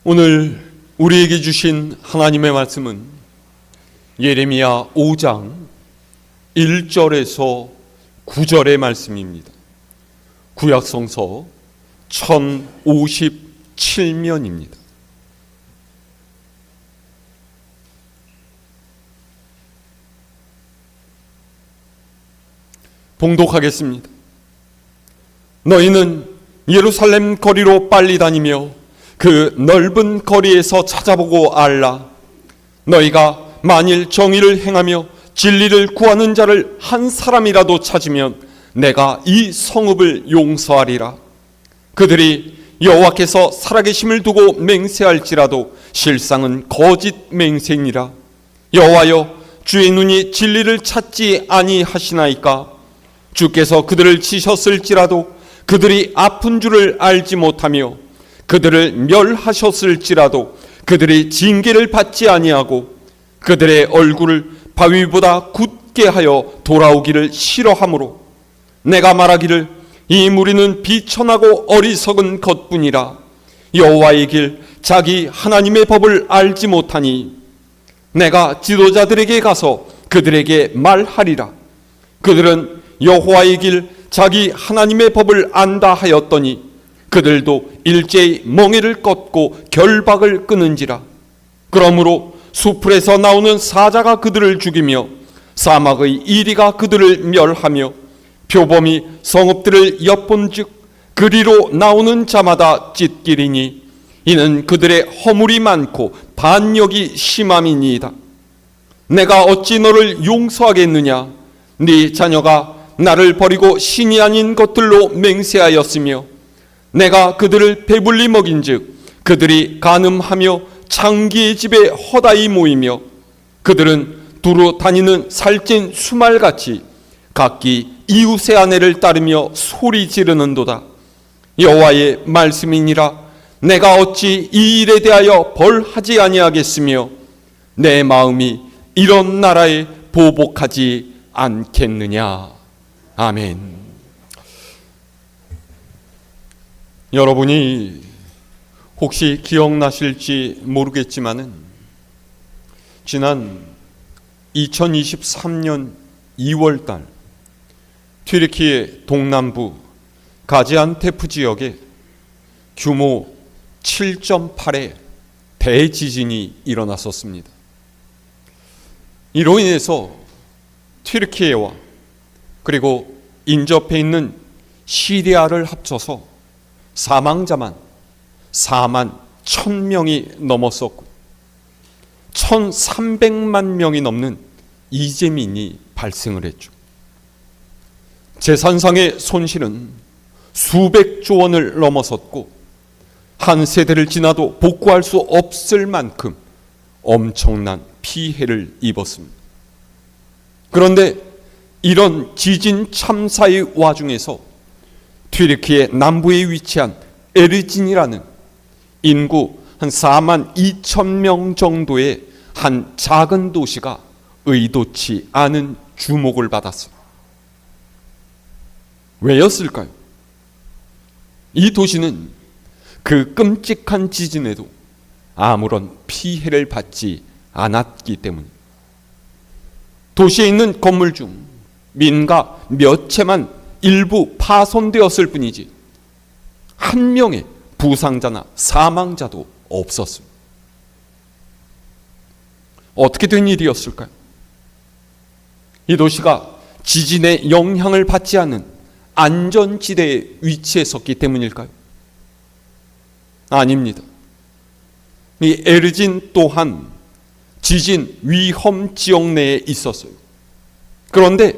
오늘 우리에게 주신 하나님의 말씀은 예레미야 5장 1절에서 9절의 말씀입니다. 구약성서 1057면입니다. 봉독하겠습니다. 너희는 예루살렘 거리로 빨리 다니며 그 넓은 거리에서 찾아보고 알라. 너희가 만일 정의를 행하며 진리를 구하는 자를 한 사람이라도 찾으면 내가 이 성읍을 용서하리라. 그들이 여호와께서 살아계심을 두고 맹세할지라도 실상은 거짓 맹세니라. 여호와여, 주의 눈이 진리를 찾지 아니하시나이까. 주께서 그들을 치셨을지라도 그들이 아픈 줄을 알지 못하며 그들을 멸하셨을지라도 그들이 징계를 받지 아니하고 그들의 얼굴을 바위보다 굳게 하여 돌아오기를 싫어하므로 내가 말하기를 이 무리는 비천하고 어리석은 것뿐이라. 여호와의 길 자기 하나님의 법을 알지 못하니 내가 지도자들에게 가서 그들에게 말하리라. 그들은 여호와의 길 자기 하나님의 법을 안다 하였더니 그들도 일제히 멍에를 꺾고 결박을 끊은지라. 그러므로 수풀에서 나오는 사자가 그들을 죽이며 사막의 이리가 그들을 멸하며 표범이 성읍들을 엿본즉 그리로 나오는 자마다 찢기리니 이는 그들의 허물이 많고 반역이 심함이니이다. 내가 어찌 너를 용서하겠느냐? 네 자녀가 나를 버리고 신이 아닌 것들로 맹세하였으며 내가 그들을 배불리 먹인즉 그들이 간음하며 창기의 집에 허다히 모이며 그들은 두루 다니는 살찐 수말같이 각기 이웃의 아내를 따르며 소리 지르는도다. 여호와의 말씀이니라. 내가 어찌 이 일에 대하여 벌하지 아니하겠으며 내 마음이 이런 나라에 보복하지 않겠느냐. 아멘. 여러분이 혹시 기억나실지 모르겠지만은 지난 2023년 2월달 튀르키예 동남부 가지안테프 지역에 규모 7.8의 대지진이 일어났었습니다. 이로 인해서 튀르키예와 그리고 인접해 있는 시리아를 합쳐서 사망자만 4만 1,000명이 넘었었고 1,300만 명이 넘는 이재민이 발생을 했죠. 재산상의 손실은 수백조 원을 넘어섰고 한 세대를 지나도 복구할 수 없을 만큼 엄청난 피해를 입었습니다. 그런데 이런 지진 참사의 와중에서 튀르키예 남부에 위치한 에르진이라는 인구 한 4만 2천 명 정도의 한 작은 도시가 의도치 않은 주목을 받았습니다. 왜였을까요? 이 도시는 그 끔찍한 지진에도 아무런 피해를 받지 않았기 때문입니다. 도시에 있는 건물 중 민가 몇 채만 일부 파손되었을 뿐이지 한 명의 부상자나 사망자도 없었습니다. 어떻게 된 일이었을까요? 이 도시가 지진의 영향을 받지 않는 안전지대에 위치했었기 때문일까요? 아닙니다. 이 에르진 또한 지진 위험 지역 내에 있었어요. 그런데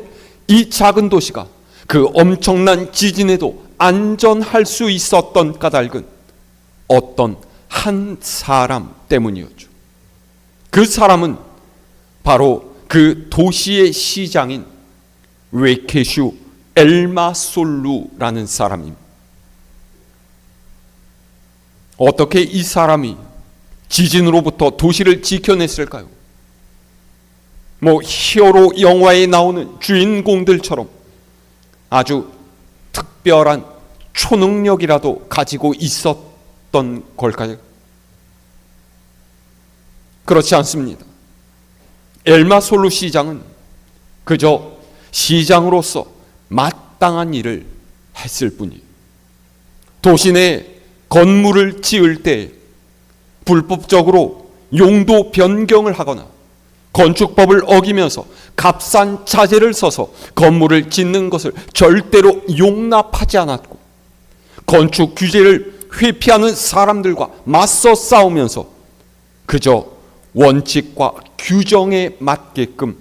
이 작은 도시가 그 엄청난 지진에도 안전할 수 있었던 까닭은 어떤 한 사람 때문이었죠. 그 사람은 바로 그 도시의 시장인 웨케슈 엘마솔루라는 사람입니다. 어떻게 이 사람이 지진으로부터 도시를 지켜냈을까요? 히어로 영화에 나오는 주인공들처럼 아주 특별한 초능력이라도 가지고 있었던 걸까요? 그렇지 않습니다. 엘마솔루 시장은 그저 시장으로서 마땅한 일을 했을 뿐이에요. 도시 내 건물을 지을 때 불법적으로 용도 변경을 하거나 건축법을 어기면서 값싼 자재를 써서 건물을 짓는 것을 절대로 용납하지 않았고, 건축 규제를 회피하는 사람들과 맞서 싸우면서 그저 원칙과 규정에 맞게끔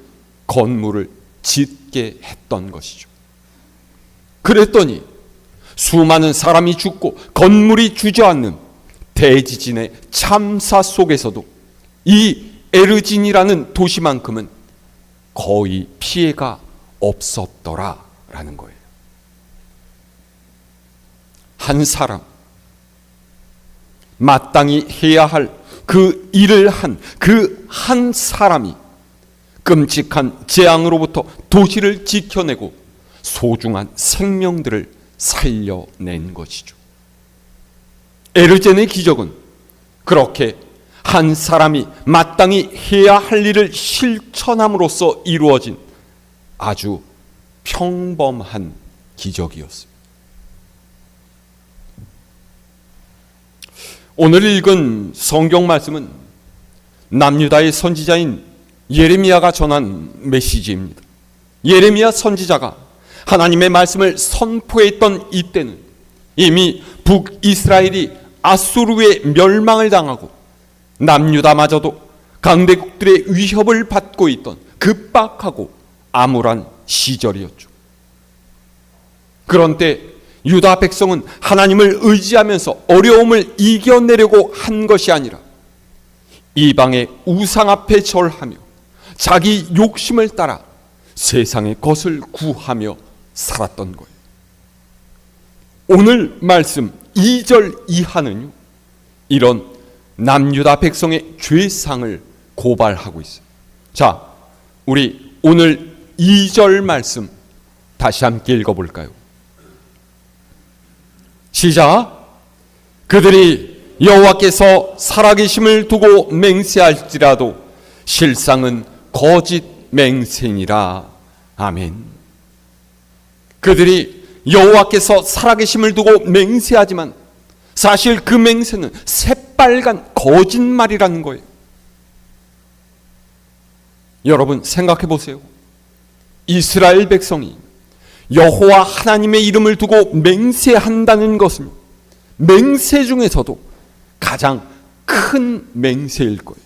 건물을 짓게 했던 것이죠. 그랬더니 수많은 사람이 죽고 건물이 주저앉는 대지진의 참사 속에서도 이 에르진이라는 도시만큼은 거의 피해가 없었더라라는 거예요. 한 사람, 마땅히 해야 할 그 일을 한 그 한 사람이 끔찍한 재앙으로부터 도시를 지켜내고 소중한 생명들을 살려낸 것이죠. 에르젠의 기적은 그렇게 한 사람이 마땅히 해야 할 일을 실천함으로써 이루어진 아주 평범한 기적이었습니다. 오늘 읽은 성경 말씀은 남유다의 선지자인 예레미야가 전한 메시지입니다. 예레미야 선지자가 하나님의 말씀을 선포했던 이때는 이미 북이스라엘이 아수르의 멸망을 당하고 남유다마저도 강대국들의 위협을 받고 있던 급박하고 암울한 시절이었죠. 그런 때 유다 백성은 하나님을 의지하면서 어려움을 이겨내려고 한 것이 아니라 이방의 우상 앞에 절하며 자기 욕심을 따라 세상의 것을 구하며 살았던 거예요. 오늘 말씀 2절 이하는요, 이런 남유다 백성의 죄상을 고발하고 있어요. 자, 우리 오늘 2절 말씀 다시 함께 읽어볼까요? 시작. 그들이 여호와께서 살아계심을 두고 맹세할지라도 실상은 거짓 맹세니라. 아멘. 그들이 여호와께서 살아계심을 두고 맹세하지만 사실 그 맹세는 새빨간 거짓말이라는 거예요. 여러분 생각해 보세요. 이스라엘 백성이 여호와 하나님의 이름을 두고 맹세한다는 것은 맹세 중에서도 가장 큰 맹세일 거예요.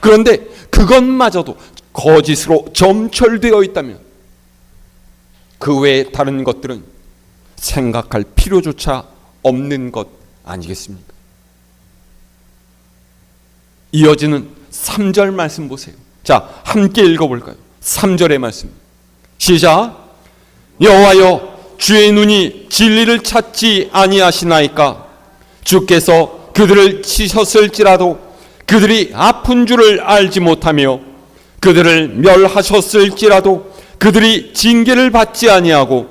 그런데 그것마저도 거짓으로 점철되어 있다면 그 외에 다른 것들은 생각할 필요조차 없는 것 아니겠습니까? 이어지는 3절 말씀 보세요. 자, 함께 읽어볼까요? 3절의 말씀 시작. 여호와여, 주의 눈이 진리를 찾지 아니하시나이까? 주께서 그들을 치셨을지라도 그들이 아픈 줄을 알지 못하며 그들을 멸하셨을지라도 그들이 징계를 받지 아니하고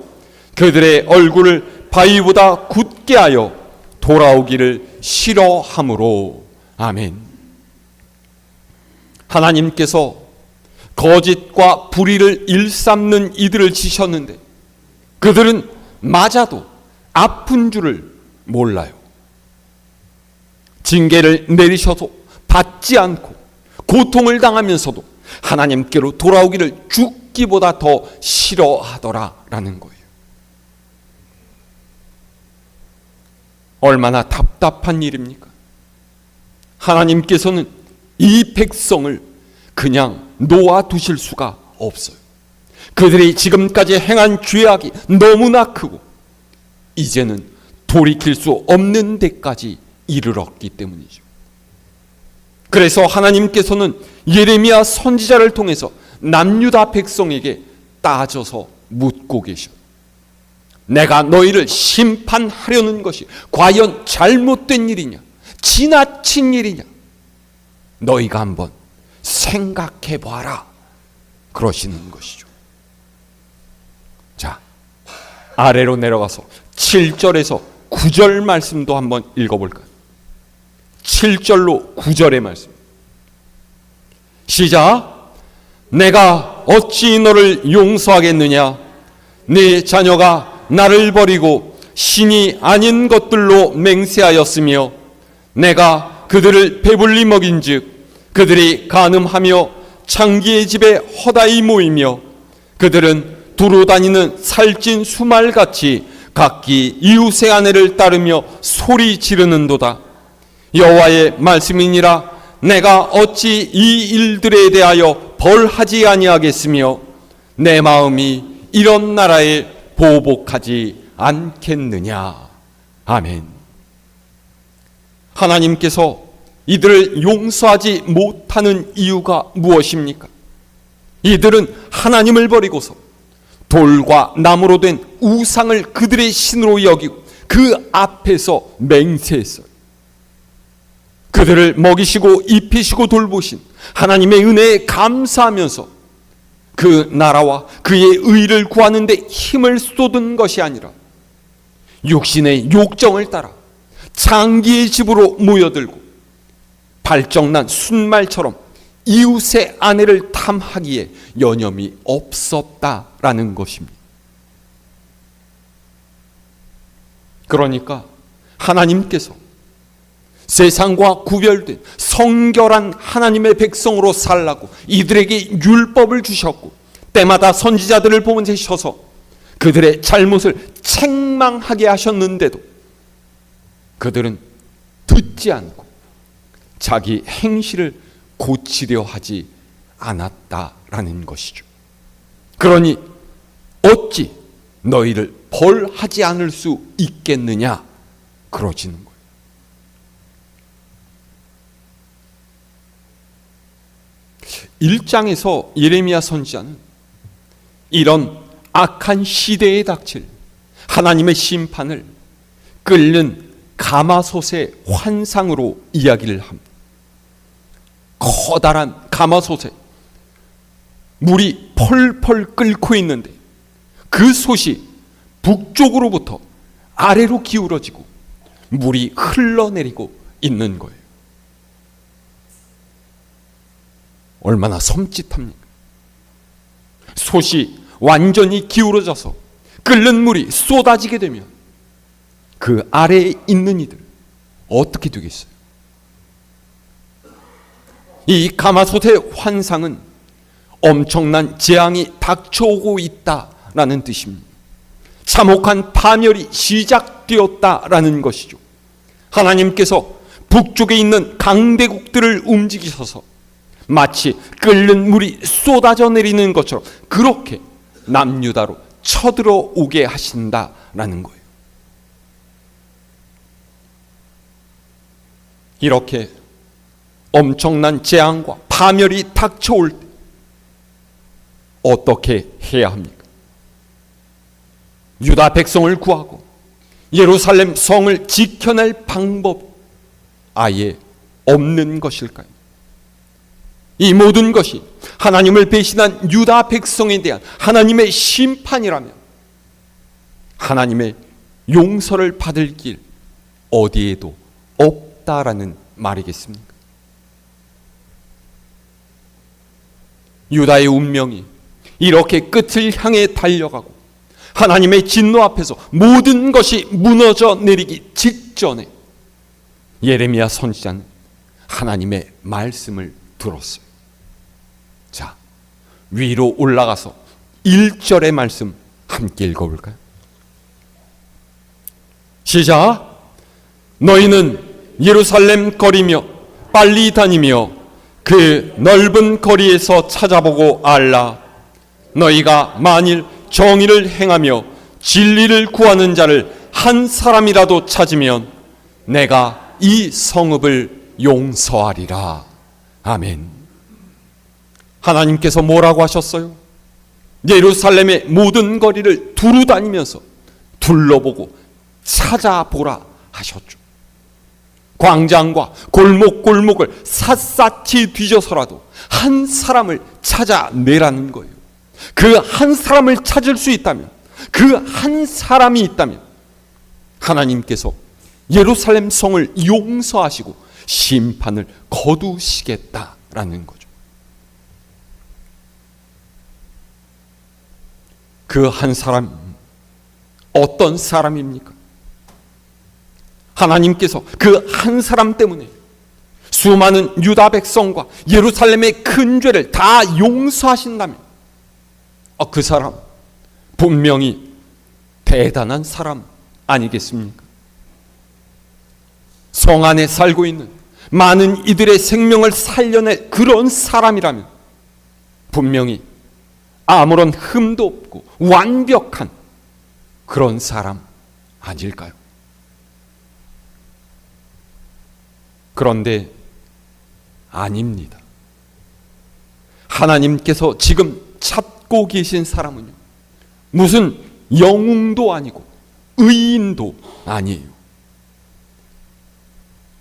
그들의 얼굴을 바위보다 굳게 하여 돌아오기를 싫어함으로. 아멘. 하나님께서 거짓과 불의를 일삼는 이들을 치셨는데 그들은 맞아도 아픈 줄을 몰라요. 징계를 내리셔도 받지 않고 고통을 당하면서도 하나님께로 돌아오기를 죽기보다 더 싫어하더라라는 거예요. 얼마나 답답한 일입니까? 하나님께서는 이 백성을 그냥 놓아두실 수가 없어요. 그들이 지금까지 행한 죄악이 너무나 크고 이제는 돌이킬 수 없는 데까지 이르렀기 때문이죠. 그래서 하나님께서는 예레미야 선지자를 통해서 남유다 백성에게 따져서 묻고 계셔. 내가 너희를 심판하려는 것이 과연 잘못된 일이냐, 지나친 일이냐, 너희가 한번 생각해 봐라, 그러시는 것이죠. 자, 아래로 내려가서 7절에서 9절 말씀도 한번 읽어볼까요? 7절로 9절의 말씀 시작. 내가 어찌 너를 용서하겠느냐? 네 자녀가 나를 버리고 신이 아닌 것들로 맹세하였으며 내가 그들을 배불리 먹인즉 그들이 간음하며 창기의 집에 허다히 모이며 그들은 두루 다니는 살찐 수말같이 각기 이웃의 아내를 따르며 소리 지르는도다. 여호와의 말씀이니라. 내가 어찌 이 일들에 대하여 벌하지 아니하겠으며 내 마음이 이런 나라에 보복하지 않겠느냐. 아멘. 하나님께서 이들을 용서하지 못하는 이유가 무엇입니까? 이들은 하나님을 버리고서 돌과 나무로 된 우상을 그들의 신으로 여기고 그 앞에서 맹세했어요. 그들을 먹이시고 입히시고 돌보신 하나님의 은혜에 감사하면서 그 나라와 그의 의를 구하는 데 힘을 쏟은 것이 아니라 육신의 욕정을 따라 창기의 집으로 모여들고 발정난 순말처럼 이웃의 아내를 탐하기에 여념이 없었다라는 것입니다. 그러니까 하나님께서 세상과 구별된 성결한 하나님의 백성으로 살라고 이들에게 율법을 주셨고 때마다 선지자들을 보내셔서 그들의 잘못을 책망하게 하셨는데도 그들은 듣지 않고 자기 행실을 고치려 하지 않았다라는 것이죠. 그러니 어찌 너희를 벌하지 않을 수 있겠느냐 그러지는 거예요. (1장에서) 예레미야 선지자는 이런 악한 시대에 닥칠 하나님의 심판을 끓는 가마솥의 환상으로 이야기를 합니다. 커다란 가마솥에 물이 펄펄 끓고 있는데 그 솥이 북쪽으로부터 아래로 기울어지고 물이 흘러내리고 있는 거예요. 얼마나 섬찟합니까? 솥이 완전히 기울어져서 끓는 물이 쏟아지게 되면 그 아래에 있는 이들 어떻게 되겠어요? 이 가마솥의 환상은 엄청난 재앙이 닥쳐오고 있다라는 뜻입니다. 참혹한 파멸이 시작되었다라는 것이죠. 하나님께서 북쪽에 있는 강대국들을 움직이셔서 마치 끓는 물이 쏟아져 내리는 것처럼 그렇게 남유다로 쳐들어오게 하신다라는 거예요. 이렇게 엄청난 재앙과 파멸이 닥쳐올 때 어떻게 해야 합니까? 유다 백성을 구하고 예루살렘 성을 지켜낼 방법 아예 없는 것일까요? 이 모든 것이 하나님을 배신한 유다 백성에 대한 하나님의 심판이라면 하나님의 용서를 받을 길 어디에도 없다라는 말이겠습니까? 유다의 운명이 이렇게 끝을 향해 달려가고 하나님의 진노 앞에서 모든 것이 무너져 내리기 직전에 예레미야 선지자는 하나님의 말씀을 들었어요. 자, 위로 올라가서 1절의 말씀 함께 읽어볼까요? 시작. 너희는 예루살렘 거리며 빨리 다니며 그 넓은 거리에서 찾아보고 알라. 너희가 만일 정의를 행하며 진리를 구하는 자를 한 사람이라도 찾으면 내가 이 성읍을 용서하리라. 아멘. 하나님께서 뭐라고 하셨어요? 예루살렘의 모든 거리를 두루 다니면서 둘러보고 찾아보라 하셨죠. 광장과 골목골목을 샅샅이 뒤져서라도 한 사람을 찾아내라는 거예요. 그 한 사람을 찾을 수 있다면, 그 한 사람이 있다면 하나님께서 예루살렘 성을 용서하시고 심판을 거두시겠다라는 거죠. 그 한 사람 어떤 사람입니까? 하나님께서 그 한 사람 때문에 수많은 유다 백성과 예루살렘의 큰 죄를 다 용서하신다면 그 사람 분명히 대단한 사람 아니겠습니까? 성 안에 살고 있는 많은 이들의 생명을 살려낼 그런 사람이라면 분명히 아무런 흠도 없고 완벽한 그런 사람 아닐까요? 그런데 아닙니다. 하나님께서 지금 찾고 계신 사람은요, 무슨 영웅도 아니고 의인도 아니에요.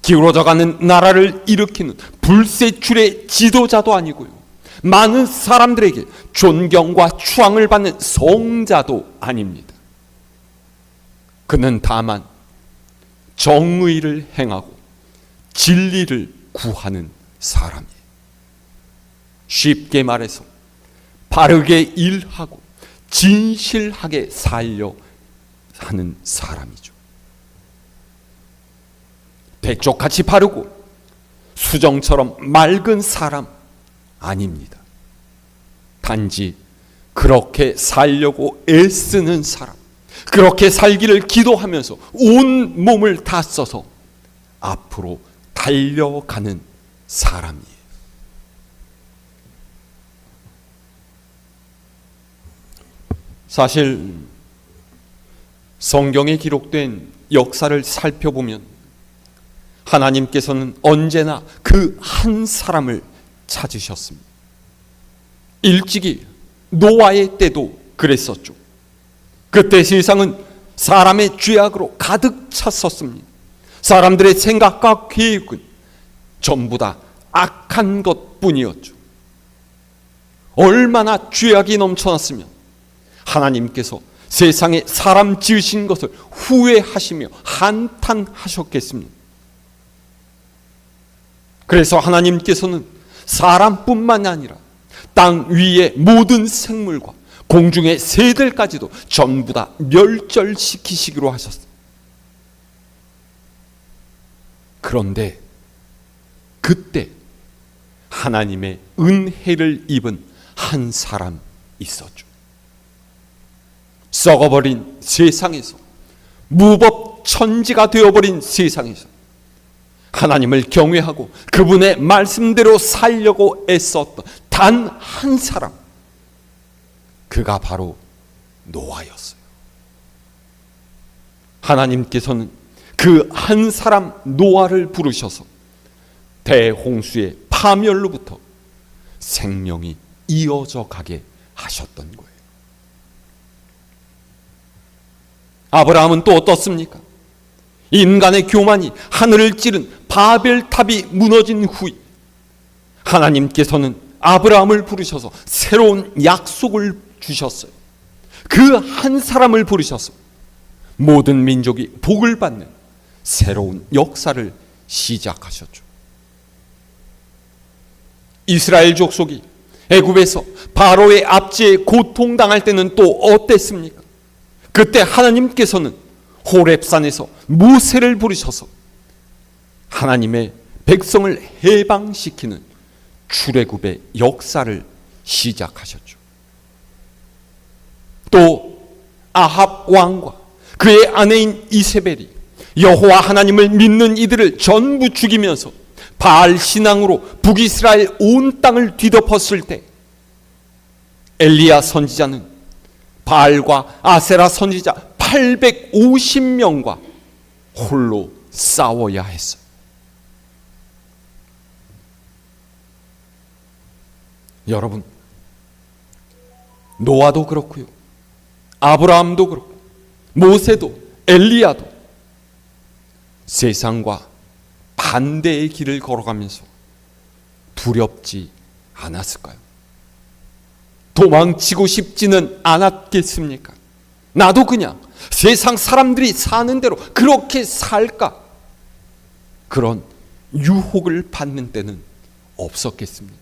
기울어져가는 나라를 일으키는 불세출의 지도자도 아니고요, 많은 사람들에게 존경과 추앙을 받는 성자도 아닙니다. 그는 다만 정의를 행하고 진리를 구하는 사람이에요. 쉽게 말해서 바르게 일하고 진실하게 살려 하는 사람이죠. 백조같이 바르고 수정처럼 맑은 사람 아닙니다. 단지 그렇게 살려고 애쓰는 사람, 그렇게 살기를 기도하면서 온 몸을 다 써서 앞으로 달려가는 사람이에요. 사실 성경에 기록된 역사를 살펴보면 하나님께서는 언제나 그 한 사람을 찾으셨습니다. 일찍이 노아의 때도 그랬었죠. 그때 세상은 사람의 죄악으로 가득 찼었습니다. 사람들의 생각과 계획은 전부 다 악한 것뿐이었죠. 얼마나 죄악이 넘쳐났으면 하나님께서 세상에 사람 지으신 것을 후회하시며 한탄하셨겠습니까? 그래서 하나님께서는 사람뿐만 아니라 땅 위의 모든 생물과 공중의 새들까지도 전부 다 멸절시키시기로 하셨어요. 그런데 그때 하나님의 은혜를 입은 한 사람 있었죠. 썩어버린 세상에서, 무법천지가 되어버린 세상에서 하나님을 경외하고 그분의 말씀대로 살려고 애썼던 단 한 사람, 그가 바로 노아였어요. 하나님께서는 그 한 사람 노아를 부르셔서 대홍수의 파멸로부터 생명이 이어져 가게 하셨던 거예요. 아브라함은 또 어떻습니까? 인간의 교만이 하늘을 찌른 바벨탑이 무너진 후에 하나님께서는 아브라함을 부르셔서 새로운 약속을 주셨어요. 그 한 사람을 부르셔서 모든 민족이 복을 받는 새로운 역사를 시작하셨죠. 이스라엘 족속이 애굽에서 바로의 압제에 고통당할 때는 또 어땠습니까? 그때 하나님께서는 호렙산에서 모세를 부르셔서 하나님의 백성을 해방시키는 출애굽의 역사를 시작하셨죠. 또 아합 왕과 그의 아내인 이세벨이 여호와 하나님을 믿는 이들을 전부 죽이면서 바알 신앙으로 북이스라엘 온 땅을 뒤덮었을 때 엘리야 선지자는 바알과 아세라 선지자 850명과 홀로 싸워야 했어요. 여러분, 노아도 그렇고요, 아브라함도 그렇고, 모세도, 엘리야도 세상과 반대의 길을 걸어가면서 두렵지 않았을까요? 도망치고 싶지는 않았겠습니까? 나도 그냥 세상 사람들이 사는 대로 그렇게 살까? 그런 유혹을 받는 때는 없었겠습니까?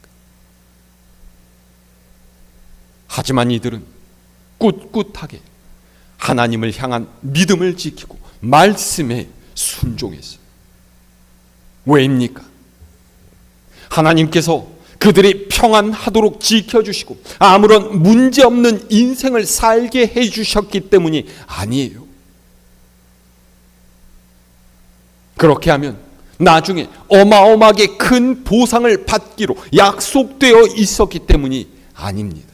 하지만 이들은 꿋꿋하게 하나님을 향한 믿음을 지키고 말씀에 순종했어요. 왜입니까? 하나님께서 그들이 평안하도록 지켜주시고 아무런 문제없는 인생을 살게 해주셨기 때문이 아니에요. 그렇게 하면 나중에 어마어마하게 큰 보상을 받기로 약속되어 있었기 때문이 아닙니다.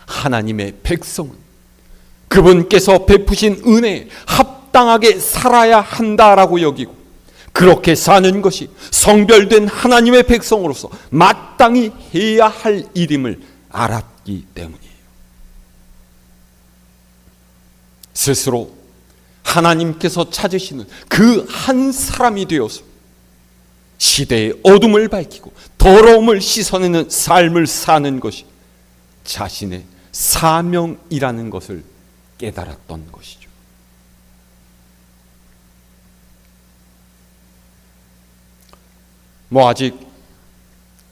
하나님의 백성은 그분께서 베푸신 은혜에 합당하게 살아야 한다라고 여기고 그렇게 사는 것이 성별된 하나님의 백성으로서 마땅히 해야 할 일임을 알았기 때문이에요. 스스로 하나님께서 찾으시는 그 한 사람이 되어서 시대의 어둠을 밝히고 더러움을 씻어내는 삶을 사는 것이 자신의 사명이라는 것을 깨달았던 것이죠. 아직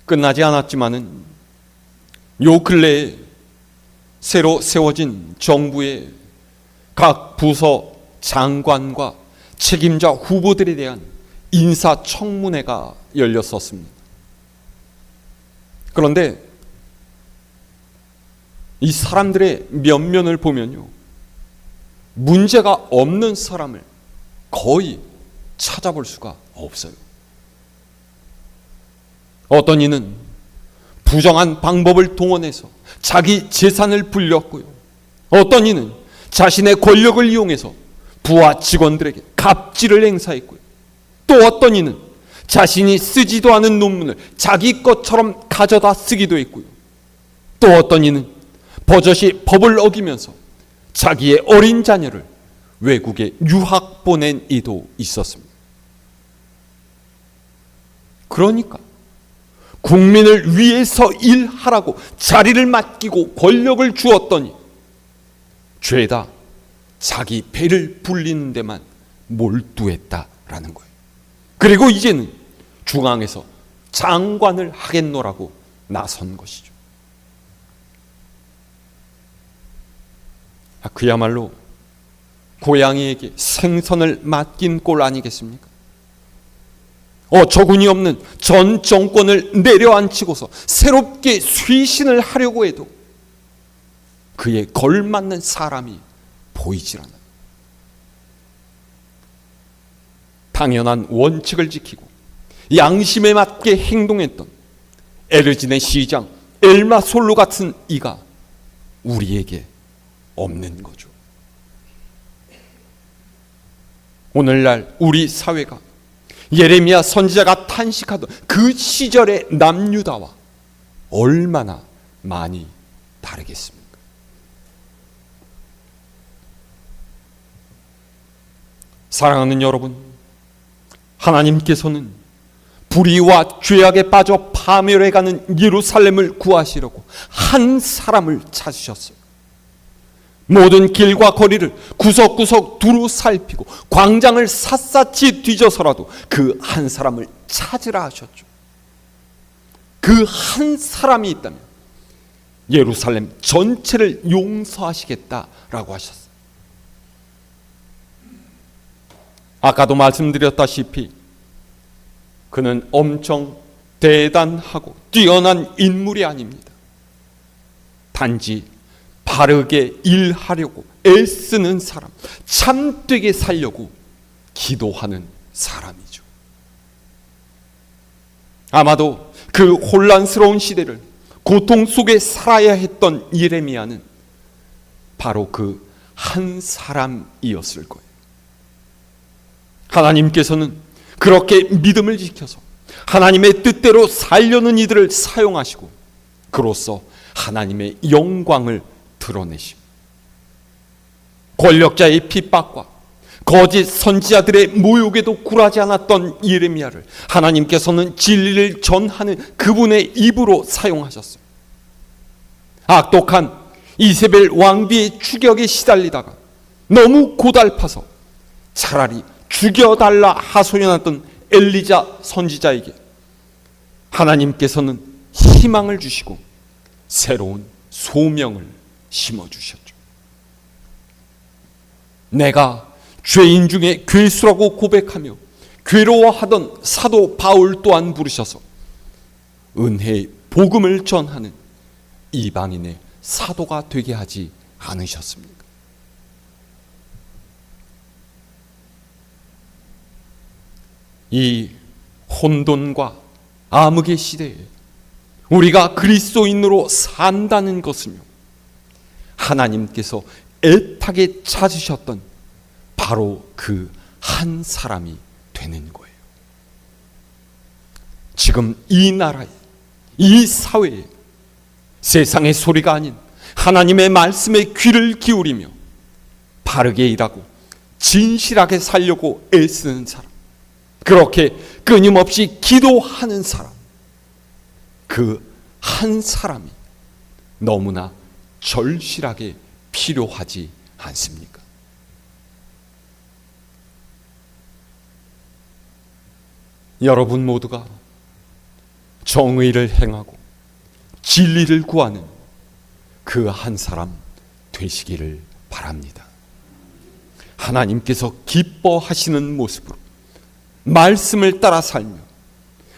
끝나지 않았지만은 요 근래에 새로 세워진 정부의 각 부서 장관과 책임자 후보들에 대한 인사청문회가 열렸었습니다. 그런데 이 사람들의 면면을 보면요, 문제가 없는 사람을 거의 찾아볼 수가 없어요. 어떤 이는 부정한 방법을 동원해서 자기 재산을 불렸고요. 어떤 이는 자신의 권력을 이용해서 부하 직원들에게 갑질을 행사했고요. 또 어떤 이는 자신이 쓰지도 않은 논문을 자기 것처럼 가져다 쓰기도 했고요. 또 어떤 이는 버젓이 법을 어기면서 자기의 어린 자녀를 외국에 유학 보낸 이도 있었습니다. 그러니까 국민을 위해서 일하라고 자리를 맡기고 권력을 주었더니 죄다 자기 배를 불리는 데만 몰두했다라는 거예요. 그리고 이제는 중앙에서 장관을 하겠노라고 나선 것이죠. 그야말로 고양이에게 생선을 맡긴 꼴 아니겠습니까? 어처구니 없는 전 정권을 내려앉히고서 새롭게 쇄신을 하려고 해도 그에 걸맞는 사람이 보이질 않아요. 당연한 원칙을 지키고 양심에 맞게 행동했던 에르진의 시장 엘마 솔로 같은 이가 우리에게 없는 거죠. 오늘날 우리 사회가 예레미야 선지자가 탄식하던 그 시절의 남유다와 얼마나 많이 다르겠습니까? 사랑하는 여러분, 하나님께서는 불의와 죄악에 빠져 파멸해가는 예루살렘을 구하시려고 한 사람을 찾으셨어요. 모든 길과 거리를 구석구석 두루 살피고 광장을 샅샅이 뒤져서라도 그 한 사람을 찾으라 하셨죠. 그 한 사람이 있다면 예루살렘 전체를 용서하시겠다라고 하셨어요. 아까도 말씀드렸다시피 그는 엄청 대단하고 뛰어난 인물이 아닙니다. 단지 바르게 일하려고 애쓰는 사람, 참되게 살려고 기도하는 사람이죠. 아마도 그 혼란스러운 시대를 고통 속에 살아야 했던 예레미야는 바로 그 한 사람이었을 거예요. 하나님께서는 그렇게 믿음을 지켜서 하나님의 뜻대로 살려는 이들을 사용하시고 그로써 하나님의 영광을 드러내십니다. 권력자의 핍박과 거짓 선지자들의 모욕에도 굴하지 않았던 예레미야를 하나님께서는 진리를 전하는 그분의 입으로 사용하셨습니다. 악독한 이세벨 왕비의 추격에 시달리다가 너무 고달파서 차라리 죽여달라 하소연하던 엘리자 선지자에게 하나님께서는 희망을 주시고 새로운 소명을 심어주셨죠. 내가 죄인 중에 괴수라고 고백하며 괴로워하던 사도 바울 또한 부르셔서 은혜의 복음을 전하는 이방인의 사도가 되게 하지 않으셨습니까? 이 혼돈과 암흑의 시대에 우리가 그리스도인으로 산다는 것은요, 하나님께서 애타게 찾으셨던 바로 그 한 사람이 되는 거예요. 지금 이 나라에, 이 사회에 세상의 소리가 아닌 하나님의 말씀에 귀를 기울이며 바르게 일하고 진실하게 살려고 애쓰는 사람, 그렇게 끊임없이 기도하는 사람, 그 한 사람이 너무나 절실하게 필요하지 않습니까? 여러분 모두가 정의를 행하고 진리를 구하는 그 한 사람 되시기를 바랍니다. 하나님께서 기뻐하시는 모습으로 말씀을 따라 살며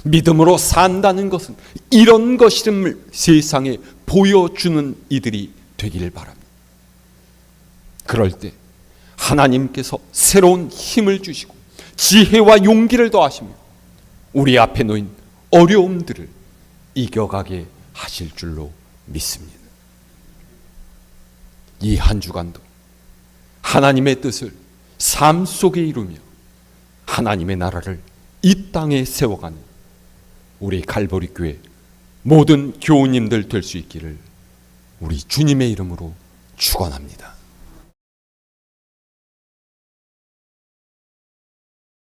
믿음으로 산다는 것은 이런 것임을 세상에 보여주는 이들이 되기를 바랍니다. 그럴 때 하나님께서 새로운 힘을 주시고 지혜와 용기를 더하시며 우리 앞에 놓인 어려움들을 이겨가게 하실 줄로 믿습니다. 이 한 주간도 하나님의 뜻을 삶 속에 이루며 하나님의 나라를 이 땅에 세워가는 우리 갈보리 교회 모든 교우님들 될 수 있기를 우리 주님의 이름으로 축원합니다.